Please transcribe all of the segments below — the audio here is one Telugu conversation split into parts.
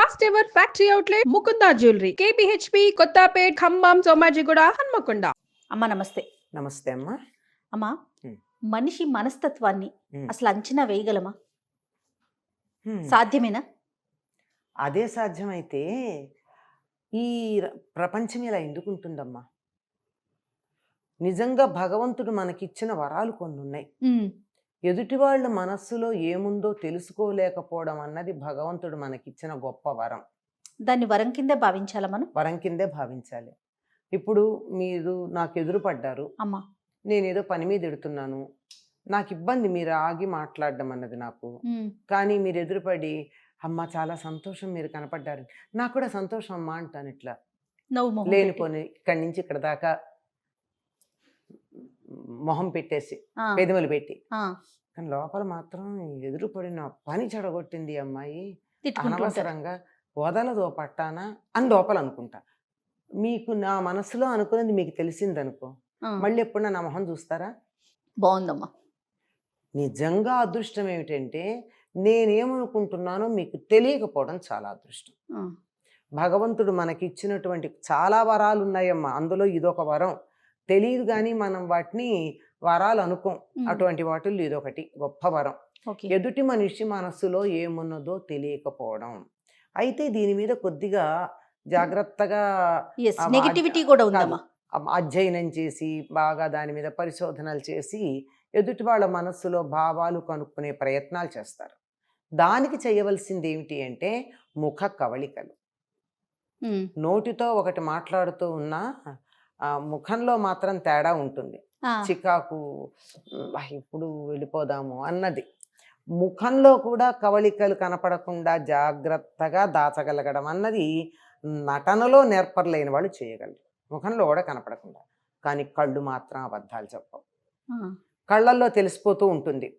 First ever factory outlet Mukunda jewellery KPHB Kothapet Khammam Somajiguda Hanamkonda. అమ్మ నమస్తే. నమస్తే అమ్మా. అమ్మ, హ్మ్. మనిషి మనస్తత్వాన్ని హ్మ్. అసలు అంచనా వేయగలమా? హ్మ్. సాధ్యమేనా? అదే సాధ్యమైతే ఈ ప్రపంచం ఇలా ఎందుకుంటుందమ్మా? నిజంగా భగవంతుడు మనకిచ్చిన వరాలు కొన్నున్నాయి. ఎదుటి వాళ్ళ మనస్సులో ఏముందో తెలుసుకోలేకపోవడం అన్నది భగవంతుడు మనకిచ్చిన గొప్ప వరం. దాన్ని వరం కిందే భావించాలా మనం? వరం కిందే భావించాలి. ఇప్పుడు మీరు నాకు ఎదురు పడ్డారు, అమ్మా, నేనేదో పని మీద ఎడుతున్నాను, నాకు ఇబ్బంది మీరు ఆగి మాట్లాడడం అన్నది నాకు. కానీ మీరు ఎదురుపడి అమ్మ చాలా సంతోషం మీరు కనపడ్డారు, నాకు కూడా సంతోషం అమ్మా అంటాను. ఇట్లా లేనిపోని ఇక్కడి నుంచి ఇక్కడ దాకా మొహం పెట్టేసి పెదవులు పెట్టి, కానీ లోపల మాత్రం ఎదురుపడి నా పని చెడగొట్టింది అమ్మాయి, అనవసరంగా వదలదో పట్టానా అని లోపల అనుకుంటా. మీకు నా మనసులో అనుకున్నది మీకు తెలిసిందనుకో, మళ్ళీ ఎప్పుడన్నా నా మొహం చూస్తారా? బాగుందమ్మా. నిజంగా అదృష్టం ఏమిటంటే నేనేమనుకుంటున్నానో మీకు తెలియకపోవడం చాలా అదృష్టం. భగవంతుడు మనకిచ్చినటువంటి చాలా వరాలు ఉన్నాయమ్మా, అందులో ఇదొక వరం. తెలియదు కానీ మనం వాటిని వరాలు అనుకోం. అటువంటి వాటిల్లో ఇదొకటి గొప్ప వరం. ఎదుటి మనిషి మనస్సులో ఏమున్నదో తెలియకపోవడం. అయితే దీని మీద కొద్దిగా జాగ్రత్తగా నెగటివిటీ కూడా ఉందమ్మా. అధ్యయనం చేసి బాగా దాని మీద పరిశోధనలు చేసి ఎదుటి వాళ్ళ మనస్సులో భావాలు కనుక్కునే ప్రయత్నాలు చేస్తారు. దానికి చేయవలసింది ఏమిటి అంటే ముఖ కవళికలు. నోటితో ఒకటి మాట్లాడుతూ ఉన్నా ముఖంలో మాత్రం తేడా ఉంటుంది. చికాకు, ఇప్పుడు వెళ్ళిపోదాము అన్నది. ముఖంలో కూడా కవళికలు కనపడకుండా జాగ్రత్తగా దాచగలగడం అన్నది నటనలో నేర్పరలేని వాళ్ళు చేయగలరు. ముఖంలో కూడా కనపడకుండా. కానీ కళ్ళు మాత్రం అబద్ధాలు చెప్పవు. కళ్ళల్లో తెలిసిపోతూ ఉంటుంది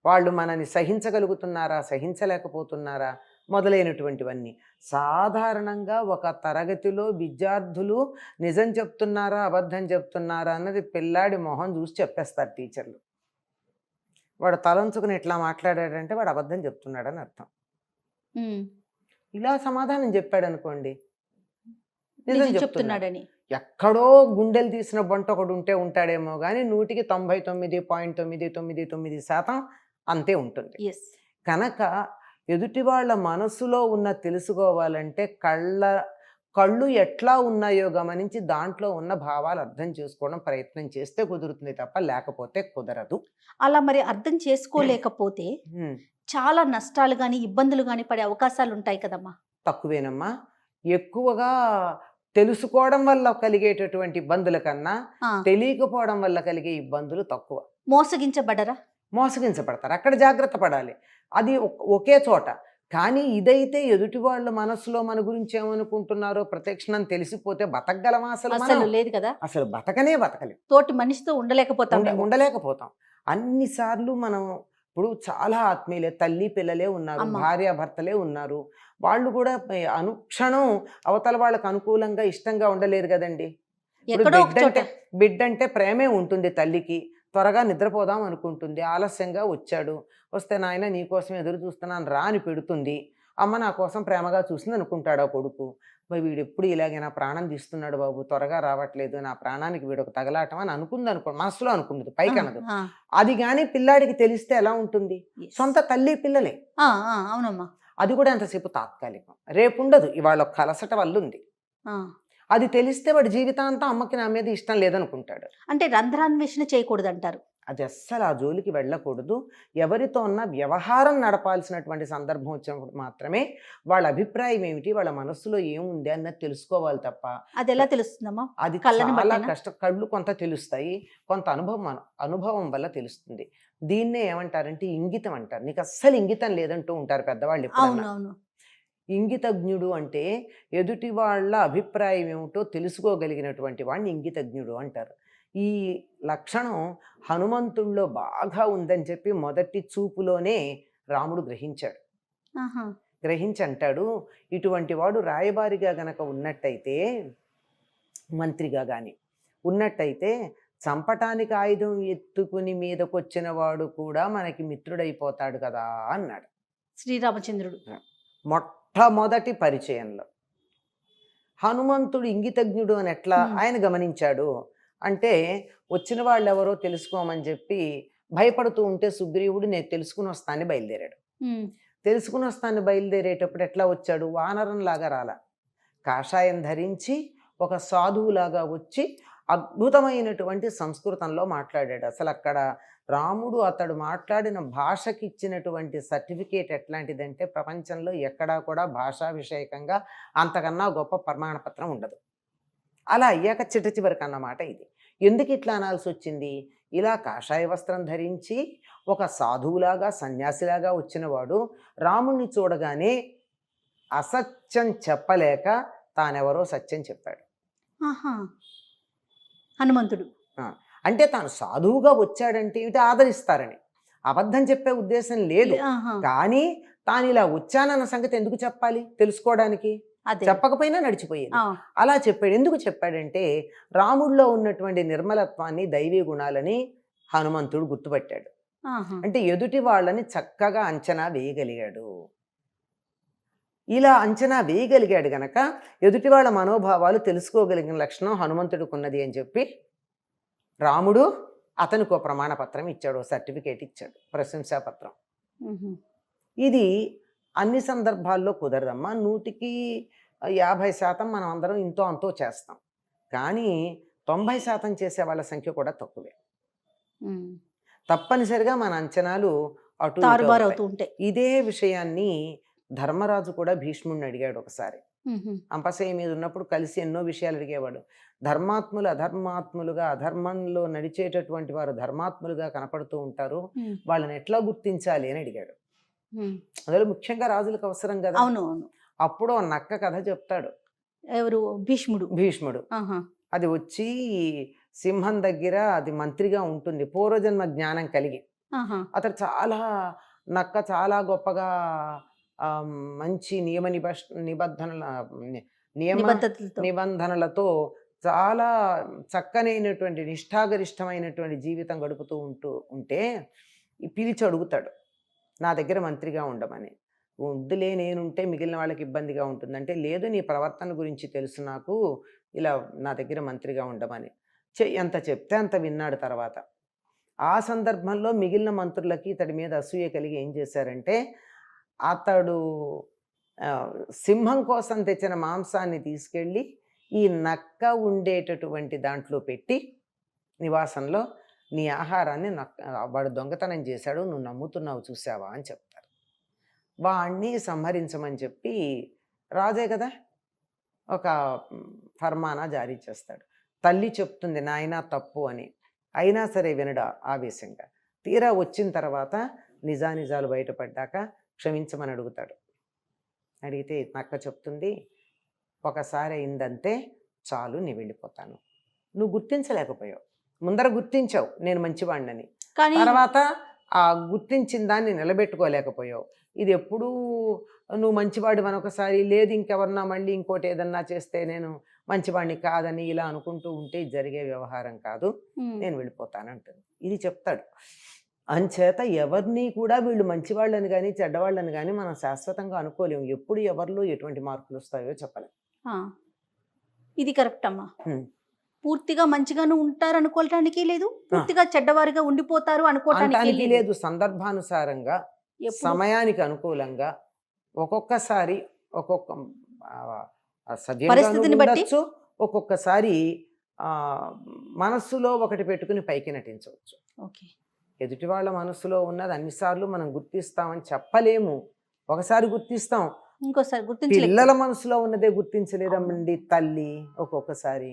వాళ్ళు మనని సహించగలుగుతున్నారా, సహించలేకపోతున్నారా మొదలైనటువంటివన్నీ. సాధారణంగా ఒక తరగతిలో విద్యార్థులు నిజం చెప్తున్నారా అబద్ధం చెప్తున్నారా అన్నది పిల్లాడి మొహం చూసి చెప్పేస్తారు టీచర్లు. వాడు తలంచుకుని ఇట్లా మాట్లాడాడంటే వాడు అబద్ధం చెప్తున్నాడని అర్థం. ఇలా సమాధానం చెప్పాడు అనుకోండి, నిజం చెప్తున్నాడని. ఎక్కడో గుండెలు తీసిన బంట ఒకడు ఉంటాడేమో కానీ 100కి 99.999% అంతే ఉంటుంది. కనుక ఎదుటి వాళ్ళ మనసులో ఉన్న తెలుసుకోవాలంటే కళ్ళు ఎట్లా ఉన్నాయో గమనించి దాంట్లో ఉన్న భావాలు అర్థం చేసుకోవడం ప్రయత్నం చేస్తే కుదురుతుంది తప్ప లేకపోతే కుదరదు. అలా మరి అర్థం చేసుకోలేకపోతే చాలా నష్టాలు కానీ ఇబ్బందులు కానీ పడే అవకాశాలు ఉంటాయి కదమ్మా. తక్కువేనమ్మా. ఎక్కువగా తెలుసుకోవడం వల్ల కలిగేటటువంటి ఇబ్బందుల కన్నా తెలియకపోవడం వల్ల కలిగే ఇబ్బందులు తక్కువ. మోసగించబడతారు. అక్కడ జాగ్రత్త పడాలి. అది ఒకే చోట. కానీ ఇదైతే ఎదుటి వాళ్ళ మనసులో మన గురించి ఏమనుకుంటున్నారో ప్రత్యక్షణం తెలిసిపోతే బతకగలమా? అసలు లేదు కదా. అసలు బతకలేం. తోటి మనిషితో ఉండలేకపోతాం. అన్నిసార్లు మనం ఇప్పుడు చాలా ఆత్మీయులే, తల్లి పిల్లలే ఉన్నారు, భార్యాభర్తలే ఉన్నారు. వాళ్ళు కూడా అనుక్షణం అవతల వాళ్ళకు అనుకూలంగా ఇష్టంగా ఉండలేరు కదండి. బిడ్డంటే ప్రేమే ఉంటుంది తల్లికి. త్వరగా నిద్రపోదాం అనుకుంటుంది, ఆలస్యంగా వచ్చాడు, వస్తే నాయన నీకోసం ఎదురు చూస్తున్నాను రా అని పెడుతుంది. అమ్మ నా కోసం ప్రేమగా చూసింది అనుకుంటాడు ఆ కొడుకు. వీడు ఎప్పుడు ఇలాగే నా ప్రాణం తీస్తున్నాడు బాబు, త్వరగా రావట్లేదు, నా ప్రాణానికి వీడు ఒక తగలాటం అని మనసులో అనుకుంటుంది, పైకి అనదు. అది కానీ పిల్లాడికి తెలిస్తే ఎలా ఉంటుంది? సొంత తల్లి పిల్లలే. అవునమ్మా. అది కూడా ఎంతసేపు తాత్కాలికం, రేపు ఉండదు. ఇవాళ ఒక కలసట వల్ల ఉంది. అది తెలిస్తే వాడి జీవితాంతం అమ్మకి నా మీద ఇష్టం లేదనుకుంటాడు. అంటే రంధ్రాన్వేషణ చేయకూడదు అంటారు. అది అస్సలు ఆ జోలికి వెళ్ళకూడదు. ఎవరితో ఉన్న వ్యవహారం నడపాల్సినటువంటి సందర్భం వచ్చినప్పుడు మాత్రమే వాళ్ళ అభిప్రాయం ఏమిటి, వాళ్ళ మనస్సులో ఏముంది అన్నది తెలుసుకోవాలి తప్ప. అది ఎలా తెలుస్తుందమ్మా? అది చాలా కష్టం. కళ్ళు కొంత తెలుస్తాయి, కొంత అనుభవం వల్ల తెలుస్తుంది. దీన్నే ఏమంటారంటే ఇంగితం అంటారు. నీకు అస్సలు ఇంగితం లేదంటూ ఉంటారు పెద్దవాళ్ళు ఎప్పుడన్నా. ఇంగితజ్ఞుడు అంటే ఎదుటి వాళ్ళ అభిప్రాయం ఏమిటో తెలుసుకోగలిగినటువంటి వాడిని ఇంగితజ్ఞుడు అంటారు. ఈ లక్షణం హనుమంతుల్లో బాగా ఉందని చెప్పి మొదటి చూపులోనే రాముడు గ్రహించి అంటాడు, ఇటువంటి వాడు రాయబారిగా గనక ఉన్నట్టయితే, మంత్రిగా కానీ ఉన్నట్టయితే చంపటానికి ఆయుధం ఎత్తుకుని మీదకొచ్చిన వాడు కూడా మనకి మిత్రుడైపోతాడు కదా అన్నాడు శ్రీరామచంద్రుడు. మొట్టమొదటి పరిచయంలో హనుమంతుడు ఇంగితజ్ఞుడు అని ఎట్లా ఆయన గమనించాడు అంటే, వచ్చిన వాళ్ళు ఎవరో తెలుసుకోమని చెప్పి భయపడుతూ ఉంటే సుగ్రీవుడు నేను తెలుసుకుని వస్తానని బయలుదేరాడు. తెలుసుకుని వస్తానని బయలుదేరేటప్పుడు ఎట్లా వచ్చాడు? వానరంలాగా రాలా, కాషాయం ధరించి ఒక సాధువులాగా వచ్చి అద్భుతమైనటువంటి సంస్కృతంలో మాట్లాడాడు. అసలు అక్కడ రాముడు అతడు మాట్లాడిన భాషకి ఇచ్చినటువంటి సర్టిఫికేట్ ఎట్లాంటిదంటే, ప్రపంచంలో ఎక్కడా కూడా భాషా విషయకంగా అంతకన్నా గొప్ప ప్రమాణపత్రం ఉండదు. అలా అయ్యాక చిట్ట చివరికి అన్నమాట ఇది. ఎందుకు ఇట్లా అనాల్సి వచ్చింది? ఇలా కాషాయ వస్త్రం ధరించి ఒక సాధువులాగా సన్యాసిలాగా వచ్చినవాడు రాముణ్ణి చూడగానే అసత్యం చెప్పలేక తానెవరో సత్యం చెప్పాడు. హనుమంతుడు అంటే తాను సాధువుగా వచ్చాడంటే ఇది ఆదరిస్తారని, అబద్ధం చెప్పే ఉద్దేశం లేదు. కానీ తాను ఇలా వచ్చానన్న సంగతి ఎందుకు చెప్పాలి? తెలుసుకోవడానికి. చెప్పకపోయినా నడిచిపోయేది. అలా చెప్పాడు. ఎందుకు చెప్పాడంటే, రాముడిలో ఉన్నటువంటి నిర్మలత్వాన్ని, దైవీ గుణాలని హనుమంతుడు గుర్తుపట్టాడు. అంటే ఎదుటి వాళ్ళని చక్కగా అంచనా వేయగలిగాడు. ఇలా అంచనా వేయగలిగాడు గనక ఎదుటి వాళ్ళ మనోభావాలు తెలుసుకోగలిగిన లక్షణం హనుమంతుడికి ఉన్నది అని చెప్పి రాముడు అతనికి ఒక ప్రమాణపత్రం ఇచ్చాడు, సర్టిఫికేట్ ఇచ్చాడు, ప్రశంసాపత్రం. ఇది అన్ని సందర్భాల్లో కుదరదమ్మా. 150% మనం అందరం ఇంతో అంతో చేస్తాం, కానీ 90% చేసే వాళ్ళ సంఖ్య కూడా తక్కువే. తప్పనిసరిగా మన అంచనాలు అటు తారుమారవుతూ ఉంటాయి. ఇదే విషయాన్ని ధర్మరాజు కూడా భీష్ముడిని అడిగాడు ఒకసారి. అంపశయ్య మీద ఉన్నప్పుడు కలిసి ఎన్నో విషయాలు అడిగేవాడు. ధర్మాత్ములు అధర్మాత్ములుగా, అధర్మంలో నడిచేటటువంటి వారు ధర్మాత్ములుగా కనపడుతూ ఉంటారు, వాళ్ళని ఎట్లా గుర్తించాలి అని అడిగాడు. అందులో ముఖ్యంగా రాజులకు అవసరం కదా. అవును. అప్పుడు ఆ నక్క కథ చెప్తాడు. ఎవరు? భీష్ముడు. అది వచ్చి సింహం దగ్గర అది మంత్రిగా ఉంటుంది, పూర్వజన్మ జ్ఞానం కలిగి. అతడు చాలా నక్క చాలా గొప్పగా మంచి నిబంధనలతో చాలా చక్కనైనటువంటి నిష్ఠాగరిష్టమైనటువంటి జీవితం గడుపుతూ ఉంటే పిలిచి అడుగుతాడు, నా దగ్గర మంత్రిగా ఉండమని. వద్దులే, నేనుంటే మిగిలిన వాళ్ళకి ఇబ్బందిగా ఉంటుందంటే, లేదు నీ ప్రవర్తన గురించి తెలుసు నాకు, ఇలా నా దగ్గర మంత్రిగా ఉండమని. ఎంత చెప్తే అంత విన్నాడు. తర్వాత ఆ సందర్భంలో మిగిలిన మంత్రులకి ఇతడి మీద అసూయ కలిగి ఏం చేశారంటే, అతడు సింహం కోసం తెచ్చిన మాంసాన్ని తీసుకెళ్ళి ఈ నక్క ఉండేటటువంటి దాంట్లో పెట్టి నివాసంలో, నీ ఆహారాన్ని వాడు దొంగతనం చేశాడు, నువ్వు నమ్ముతున్నావు చూసావా అని చెప్తారు. వాణ్ణి సంహరించమని చెప్పి రాజే కదా ఒక ఫర్మానా జారీ చేస్తాడు. తల్లి చెప్తుంది నాయనా తప్పు అని, అయినా సరే వినడా ఆవేశంగా. తీరా వచ్చిన తర్వాత నిజానిజాలు బయటపడ్డాక క్షమించమని అడుగుతాడు. అడిగితే నక్క చెప్తుంది, ఒకసారి అయిందంతే చాలు, నీ వెళ్ళిపోతాను. నువ్వు గుర్తించలేకపోయావు, ముందర గుర్తించావు నేను మంచివాడినని, తర్వాత ఆ గుర్తించిన దాన్ని నిలబెట్టుకోలేకపోయావు. ఇది ఎప్పుడూ నువ్వు మంచివాడు అనొకసారి, లేదు ఇంకెవరన్నా మళ్ళీ ఇంకోటి ఏదన్నా చేస్తే నేను మంచివాడిని కాదని ఇలా అనుకుంటూ ఉంటే జరిగే వ్యవహారం కాదు, నేను వెళ్ళిపోతానంటుంది. ఇది చెప్తాడు. అంచేత ఎవరిని కూడా వీళ్ళు మంచివాళ్ళని కానీ చెడ్డవాళ్ళని కానీ మనం శాశ్వతంగా అనుకోలేము. ఎప్పుడు ఎవరిలో ఎటువంటి మార్పులు వస్తాయో చెప్పలేం. ఇది కరెక్ట్ అమ్మా. పూర్తిగా మంచిగాను ఉంటారు అనుకోవటానికి లేదు, పూర్తిగా చెడ్డవారిగా ఉండిపోతారు అనుకోవటానికి లేదు. సందర్భానుసారంగా, సమయానికి అనుకూలంగా, ఒక్కొక్కసారి ఒక్కొక్క పరిస్థితిని బట్టి, ఒక్కొక్కసారి మనస్సులో ఒకటి పెట్టుకుని పైకి నటించవచ్చు. ఎదుటి వాళ్ళ మనసులో ఉన్నది అన్నిసార్లు మనం గుర్తిస్తామని చెప్పలేము. ఒకసారి గుర్తిస్తాం, ఇంకోసారి పిల్లల మనసులో ఉన్నదే గుర్తించలేదమ్మండి తల్లి. ఒక్కొక్కసారి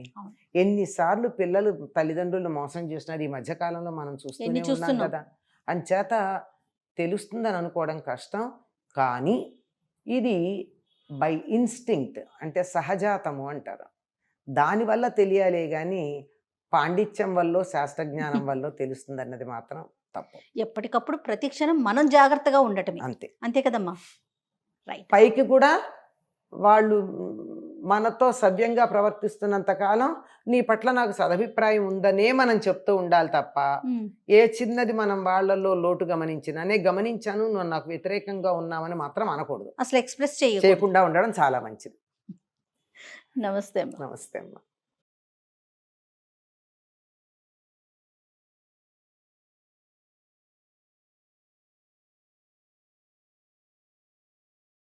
ఎన్నిసార్లు పిల్లలు తల్లిదండ్రులు మోసం చేస్తున్నారు ఈ మధ్యకాలంలో మనం చూస్తూనే ఉన్నాం కదా. అంచేత తెలుస్తుందని అనుకోవడం కష్టం, కానీ ఇది బై ఇన్స్టింక్ట్ అంటే సహజాతము అంటారు. దానివల్ల తెలియాలే కానీ పాండిత్యం వల్ల శాస్త్రజ్ఞానం వల్ల తెలుస్తుంది అన్నది మాత్రం తప్పు. ఎప్పటికప్పుడు ప్రతి క్షణం మనం జాగ్రత్తగా ఉండటమే, అంతే అంతే కదమ్మా. పైకి కూడా వాళ్ళు మనతో సవ్యంగా ప్రవర్తిస్తున్నంత కాలం నీ పట్ల నాకు సదభిప్రాయం ఉందనే మనం చెప్తూ ఉండాలి తప్ప ఉమ్. ఏ చిన్నది మనం వాళ్ళల్లో లోటు గమనించినా నేను గమనించాను నువ్వు నాకు వ్యతిరేకంగా ఉన్నామని మాత్రం అనకూడదు. అసలు ఎక్స్ప్రెస్ చేయకూడదు. చేయకుండా ఉండడం చాలా మంచిది. నమస్తే అమ్మ. నమస్తే అమ్మా.